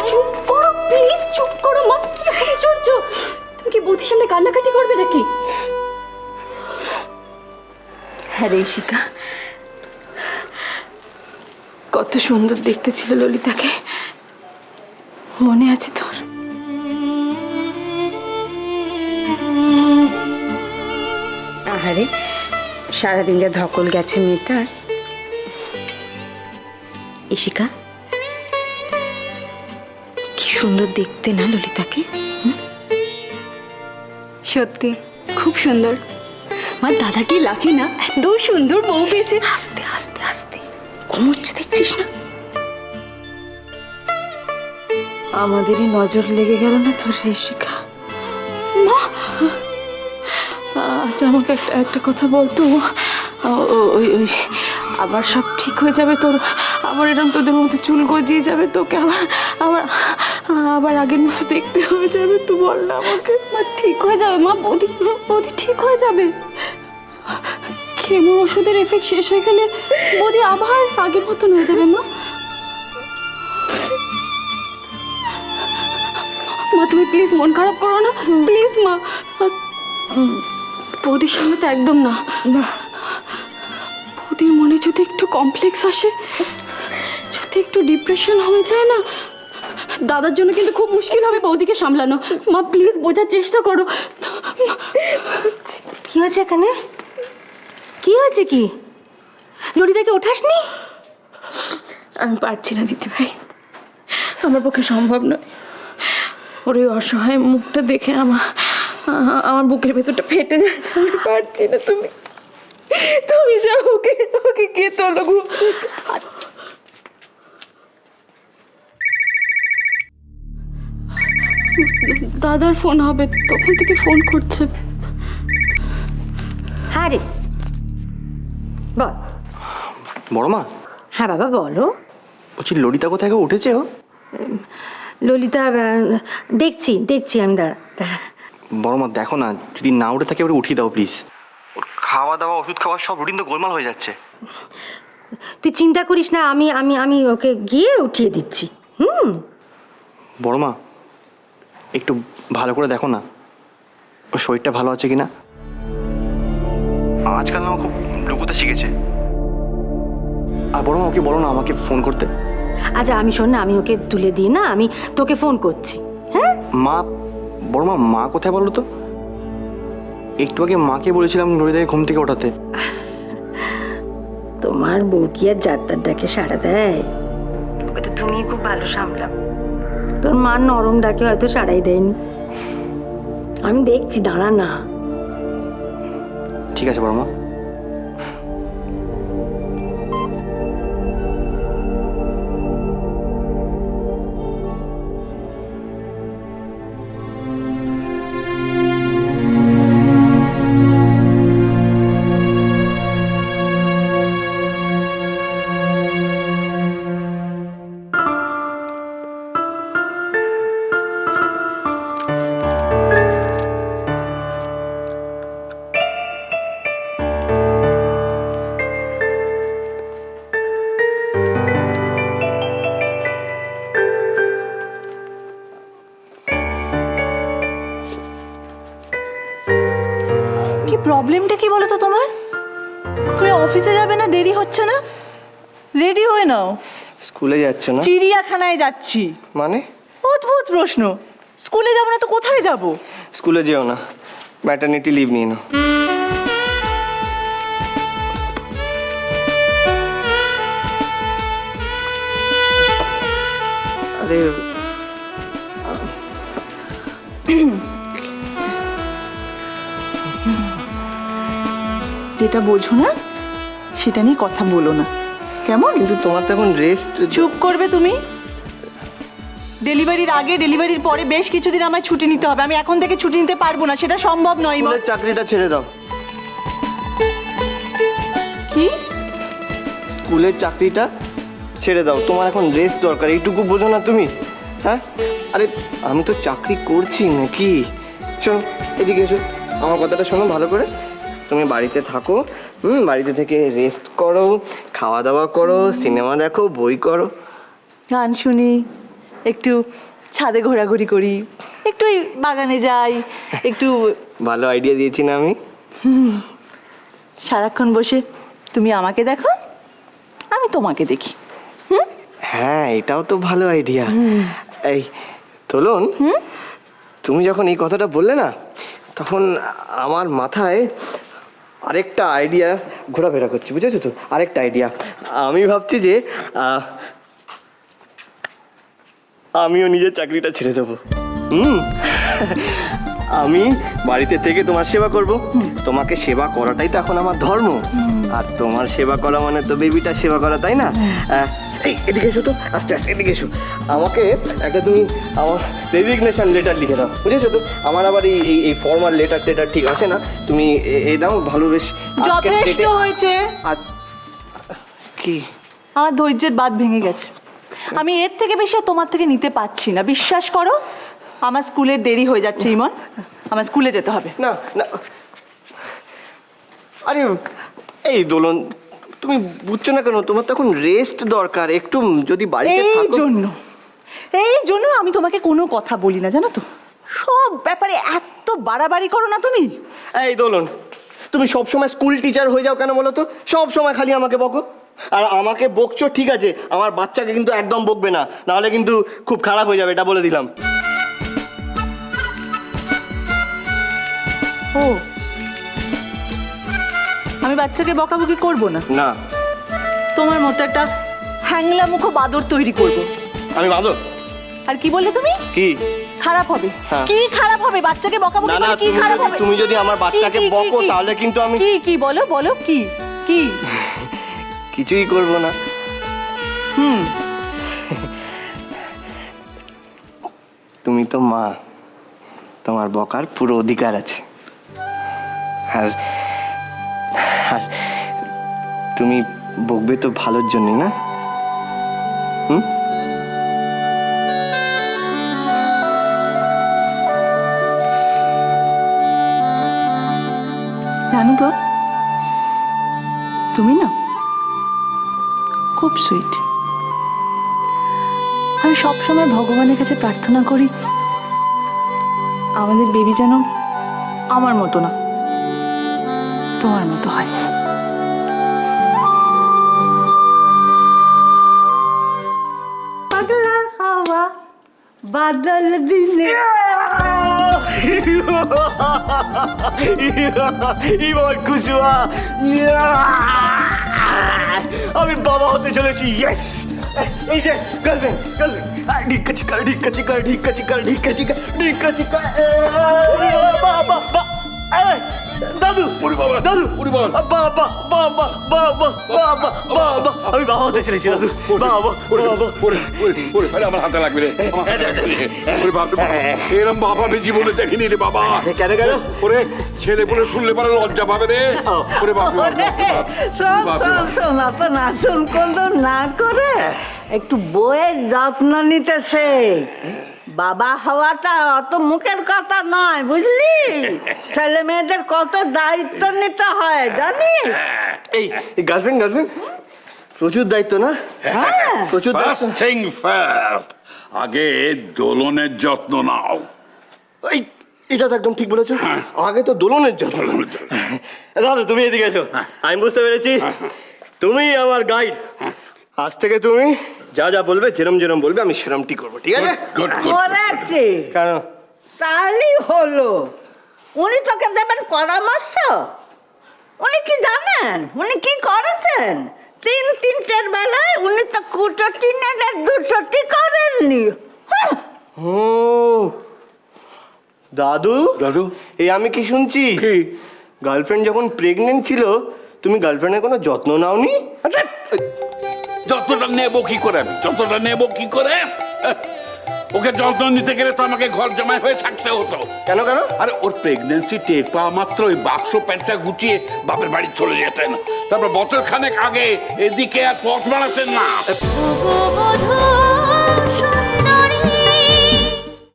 চুপ করো প্লিজ, চুপ করো মা। কি আশ্চর্য, তুমি কি বৌদির সামনে কান্নাকাটি করবে নাকি? হ্যাঁ রে শিখা, কত সুন্দর দেখতে ছিল ললিতাকে, মনে আছে তোর? আহারে, সারাদিন যা ধকল গেছে মেয়েটার। ইশিকা, কি সুন্দর দেখতে না ললিতাকে। সত্যি খুব সুন্দর মা। দাদা কি লাকি না, এত সুন্দর বউ পেয়েছে। আস্তে আস্তে আস্তে ঘুমোচ্ছে দেখছিস না? আমাদেরই নজর লেগে গেল না তোর এই শিখা। মা আচ্ছা, আমাকে একটা কথা বলতো। ওই ওই আবার সব ঠিক হয়ে যাবে তোর? আবার এরকম তোদের মধ্যে চুল গজিয়ে যাবে, তোকে আবার আবার আবার আগের মতো দেখতে হয়ে যাবে? তুই বল না আমাকে। মা ঠিক হয়ে যাবে মা, বৌদি বৌদি ঠিক হয়ে যাবে। কেমো ওষুধের এফেক্ট শেষ হয়ে গেলে বৌদি আবার আগের মতন হয়ে যাবে মা। মা তুমি প্লিজ মন খারাপ করো না, প্লিজ মা। বৌদির সামনে তো একদম না। বৌদির মনে যদি একটু কমপ্লেক্স আসে, যদি একটু ডিপ্রেশন হয়ে যায় না, দাদার জন্য কিন্তু খুব মুশকিল হবে বৌদিকে সামলানো। মা প্লিজ বোঝার চেষ্টা করো। কি হয়েছে এখানে? কি হয়েছে? কি ললিতাকে ওঠাসনি? আমি পারছি না দিদি ভাই, আমার পক্ষে সম্ভব নয়। ওর ওই অসহায় মুখটা দেখে আমার বুকের ভেতরটা ফেটে যাচ্ছে। আমি পারছি না। তুমি যাও, ওকে ওকে গিয়ে তোলো। দাদার ফোন হবে, তখন থেকে ফোন করছে। হ্যাঁ রে, বল। বড় মা, হ্যাঁ বাবা বলো। বলছি ললিতা কোথায় উঠেছে? ও ললিতা, দেখছি দেখছি আমি, দাঁড়া দাঁড়া। বড় মা দেখো না, যদি না উঠে থাকে ওটা উঠিয়ে দাও প্লিজ। ওর খাওয়া দাওয়া, ওষুধ খাওয়া সব রুটিন তো গোলমাল হয়ে যাচ্ছে। তুই চিন্তা করিস না, আমি আমি আমি ওকে গিয়ে উঠিয়ে দিচ্ছি। বড় মা, একটু ভালো করে দেখো না ওর শরীরটা ভালো আছে কিনা। আজকাল না ও খুব লুকোতে শিখেছে। আর বড় মা, ওকে বলো না আমাকে ফোন করতে। আচ্ছা আমি শোন না, আমি ওকে তুলে দিই না, আমি তোকে ফোন করছি। হ্যাঁ মা, বড় মা, মা কোথায় বলো তো? একটু আগে মাকে বলেছিলাম ললিতাকে ঘুম থেকে ওঠাতে। তোমার বউ কি আর যাত্রার ডাকে সাড়া দেয়? ওকে তো তুমি খুব ভালো সামলাম। তোর মার নরম ডাকে হয়তো সাড়াই দেয়নি। আমি দেখছি, দাঁড়া না। ঠিক আছে বড় মা। প্রবলেমটা কি বলো তো তোমার? তুমি অফিসে যাবে না? দেরি হচ্ছে না? রেডি হয়ে নাও। স্কুলে যাচ্ছ না? চিড়িয়াখানায় যাচ্ছি। মানে? অদ্ভুত প্রশ্ন। স্কুলে যাবো না তো কোথায় যাব? স্কুলে যেও না, ম্যাটারনিটি লিভ নিয়ে নাও। আরে যেটা বোঝো না সেটা নিয়ে কথা বলো না, কেমন? কিন্তু তোমার তো এখন রেস্ট। চুপ করবে তুমি। ডেলিভারির আগে, ডেলিভারির পরে বেশ কিছুদিন আমায় ছুটি নিতে হবে। আমি এখন থেকে ছুটি নিতে পারবো না, সেটা সম্ভব নয়। স্কুলের চাকরিটা ছেড়ে দাও। কি? স্কুলের চাকরিটা ছেড়ে দাও, তোমার এখন রেস্ট দরকার। এইটুকু বোঝো না তুমি? হ্যাঁ, আরে আমি তো চাকরি করছি নাকি। শোনো এদিকে এসো, আমার কথাটা শোনো ভালো করে। তুমি বাড়িতে থাকো, বাড়িতে থেকে রেস্ট করো, খাওয়া দাওয়া করো, সিনেমা দেখো, বই করো। গান শুনি, একটু ছাদে ঘোরাঘুরি করি, একটু এই বাগানে যাই, একটু ভালো আইডিয়া দিয়েছি না আমি? সারাক্ষণ বসে তুমি আমাকে দেখো, আমি তোমাকে দেখি। হ্যাঁ, এটাও তো ভালো আইডিয়া। এই দোলন, তুমি যখন এই কথাটা বললে না, তখন আমার মাথায় আরেকটা আইডিয়া ঘোরাফেরা করছে, বুঝেছো তো? আরেকটা আইডিয়া আমি ভাবছি যে আমিও নিজের চাকরিটা ছেড়ে দেবো। আমি বাড়িতে থেকে তোমার সেবা করব। তোমাকে সেবা করাটাই তো এখন আমার ধর্ম। আর তোমার সেবা করা মানে তো বেবিটার সেবা করা, তাই না? এই এদিকে এসো তো, আস্তে আস্তে এদিকে এসো। আমাকে একটা তুমি আমার রেজিগনেশন লেটার লিখে দাও, বুঝেছো তো? আমার আবার এই ফর্মাল লেটার টেটার ঠিক আছে না। তুমি এই দাও, ভালো বেশ। যথেষ্ট হয়েছে। আর কি? আমার ধৈর্যের বাঁধ ভেঙে গেছে। আমি এর থেকে বেশি আর তোমার থেকে নিতে পারছি না, বিশ্বাস করো। আমার স্কুলের দেরি হয়ে যাচ্ছে ইমন, আমার স্কুলে যেতে হবে। না না, আরে এই দোলন, তুমি বুঝছো না কেন? তোমার তো এখন রেস্ট দরকার একটু। যদি বাড়িতে থাকো, এই জন্য আমি তোমাকে কোনো কথা বলি না, জানো তো? সব ব্যাপারে এত বাড়াবাড়ি করো না তুমি। এই দোলন, তুমি সব সময় স্কুল টিচার হয়ে যাও কেন বলো তো? সব সময় খালি আমাকে বকো। আর আমাকে বকছো ঠিক আছে, আমার বাচ্চাকে কিন্তু একদম বকবে না, নাহলে কিন্তু খুব খারাপ হয়ে যাবে, এটা বলে দিলাম। ও, আমি বাচ্চাকে বকাবকি করবো না, না, তোমার মতো একটা হ্যাংলা মুখো বাদর তৈরি করব। আমি বাঁধো। আর কি বললে তুমি? কি খারাপ হবে? হ্যাঁ। কি খারাপ হবে? বাচ্চাকে বকাবকি না না, করে কি খারাপ হবে? তুমি যদি আমার বাচ্চাকে বকো তাহলে কিন্তু আমি কি বলো বলো, কি কি? কিছুই করব না। তুমি তো মা, তোমার বকার পুরো অধিকার আছে। আর আর তুমি বকবে তো ভালোর জন্যই না? জানো তো, তুমি না খুব সুইট। আমি সবসময় ভগবানের কাছে প্রার্থনা করি আমাদের বেবি যেন আমার মতো না, তোমার মতো হয়। বাদল দিনে আমি বাবা হতে চলেছি। ইয়েস, এই যে গার্লফ্রেন্ড গার্লফ্রেন্ড ঢিক্কা চিকা ঢিক্কা চিকা ঢিক্কা চিকা ঢিক্কা চিকা ঢিক্কা চিকা। বাবা দাদু, দাদু, বাবা বাবা বাবা বাবা বাবা, আমি বাবা হতে চলেছি দাদু। বাবা আমার হাতে লাগবে রে, এরম বাবা আমি জীবনে দেখিনি রে বাবা। কেন কেন? ওরে ছেলে বলে শুনলে পরে লজ্জা পাবে রে। ওরে বাবা, শোন, অত নাচন কন্দন না করে একটু বইয়ের যত্ন নিতে শেখ। বাবা হওয়াটা অত মুখের কথা নয়, বুঝলি? ছেলে মেয়েদের কত দায়িত্ব নিতে হয় জানিস? এই গার্লফ্রেন্ড গার্লফ্রেন্ড প্রচুর দায়িত্ব না? প্রচুর দায়িত্ব। ফার্স্ট থিং ফার্স্ট, আগে দোলনের যত্ন নাও। এই এটা তো একদম ঠিক বলেছো, আগে তো দোলনের যত্ন। দাদু তুমি এদিকে এসো, আমি বুঝতে পেরেছি তুমি আমার গাইড। আজ থেকে তুমি যা যা বলবে, যেরম যেরম বলবে আমি সেরমটি করবো, ঠিক আছে? করেছি কেন? তাহলেই হলো। উনি তোকে দেবেন পরামর্শ। উনি কি জানেন উনি কি করেছেন? তিনটের বেলায় উনি তো কুটোটি নেড়ে দুটোটি করেননি। ও দাদু, দাদু, এই আমি কি শুনছি? গার্লফ্রেন্ড যখন প্রেগনেন্ট ছিল তুমি গার্লফ্রেন্ডের কোনো যত্ন নাওনি? যতটা নেবো কি করে, আমি যতটা নেবো কি করে? ওকে যত্ন নিতে গেলে তো আমাকে ঘর জামাই হয়ে থাকতে হতো। কেন কেন? আরে ওর প্রেগনেন্সি টের পাওয়া মাত্র ওই বাক্স প্যান্টটা গুছিয়ে বাপের বাড়ি চলে যেতেন। তারপর বছর খানেক আগে এদিকে আর পথ বাড়াতেন না।